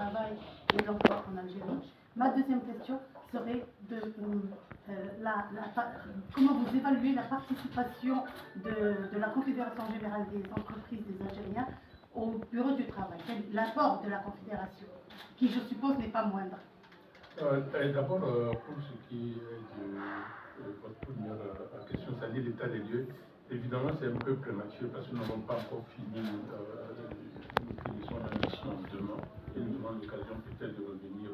travail et l'emploi en Algérie. Ma deuxième question serait comment vous évaluez la participation de la Confédération générale des entreprises des Algériens au bureau du travail, l'apport de la Confédération, qui je suppose n'est pas moindre. D'abord, pour ce qui est de votre première question, c'est-à-dire l'état des lieux, évidemment c'est un peu prématuré parce que nous n'avons pas encore fini, nous finissons la mission demain et nous aurons l'occasion peut-être de revenir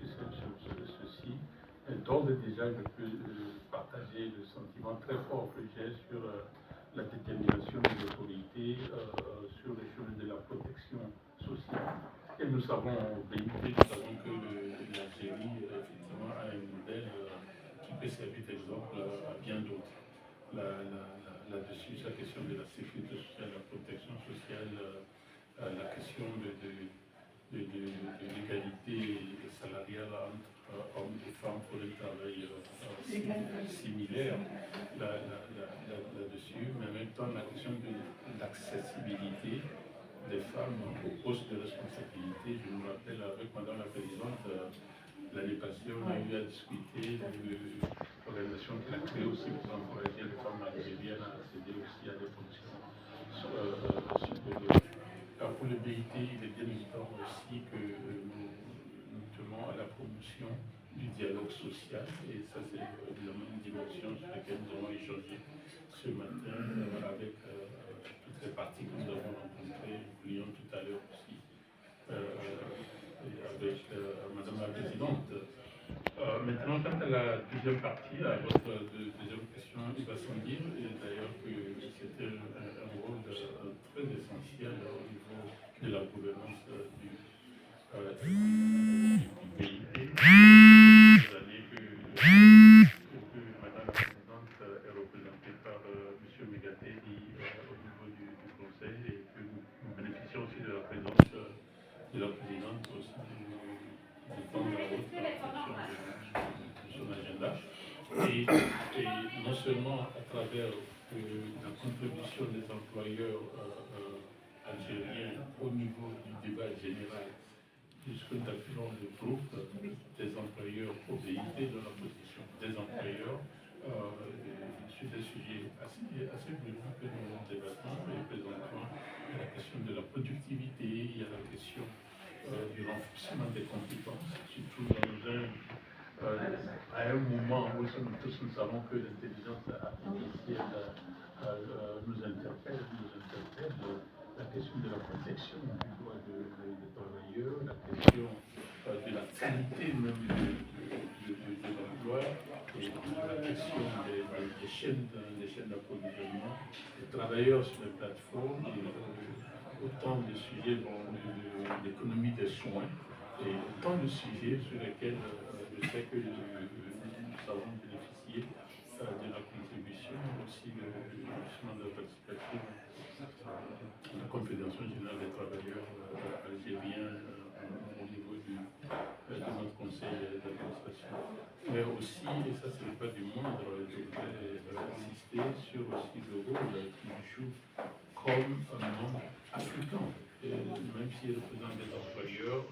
sur ceci. D'ores et déjà, je peux partager le sentiment très fort que j'ai sur la détermination des autorités sur les choses de la protection sociale. Et nous savons, nous savons que l'Algérie, effectivement, a un modèle qui peut servir d'exemple à bien d'autres. Là-dessus, la question de la sécurité sociale, la protection sociale, la question de l'égalité salariale entre hommes et femmes pour le travail similaire là-dessus, mais en même temps la question de l'accessibilité des femmes aux postes de responsabilité. Je me rappelle avec Madame la Présidente, l'année passée, on a eu à discuter de l'organisation qui a créée aussi pour encourager les femmes algériennes à accéder aussi à des fonctions supérieures. Pour le BIT, il est bien évident aussi que nous tenons à la promotion du dialogue social et ça c'est évidemment une dimension sur laquelle nous avons échangé ce matin avec toutes les parties que nous avons rencontrées, nous voulions tout à l'heure aussi avec Madame la Présidente. Maintenant, quant à la deuxième partie, à votre deuxième question, il va sans dire, et d'ailleurs que c'était un rôle très essentiel au niveau de la gouvernance du pays. Ces années que Madame la Présidente est représentée par M. Megaté au niveau du Conseil et que nous bénéficions aussi de la présence de la Présidente aussi du temps de la haute de son agenda. Et non seulement à travers la contribution des employeurs algériens au niveau du débat général, puisque nous appelons le groupe des employeurs OBIT de la position des employeurs sur des sujets assez brûlants que nous débattons et présentons. Il y a la question de la productivité, il y a la question du renforcement des compétences, surtout à un moment où nous savons que l'intelligence artificielle nous interpelle, la question de la protection du droit des travailleurs, la question de la qualité même de l'emploi, et la question des chaînes d'approvisionnement, des travailleurs sur les plateformes, et autant de sujets de l'économie des soins, et autant de sujets sur lesquels je sais que nous avons bénéficié de la contribution, aussi de la participation de la Confédération générale des travailleurs algériens au niveau de notre conseil d'administration. Mais aussi, et ça ce n'est pas du moindre, je voudrais insister sur aussi le rôle qu'il joue comme un membre africain, même s'il représente des employeurs.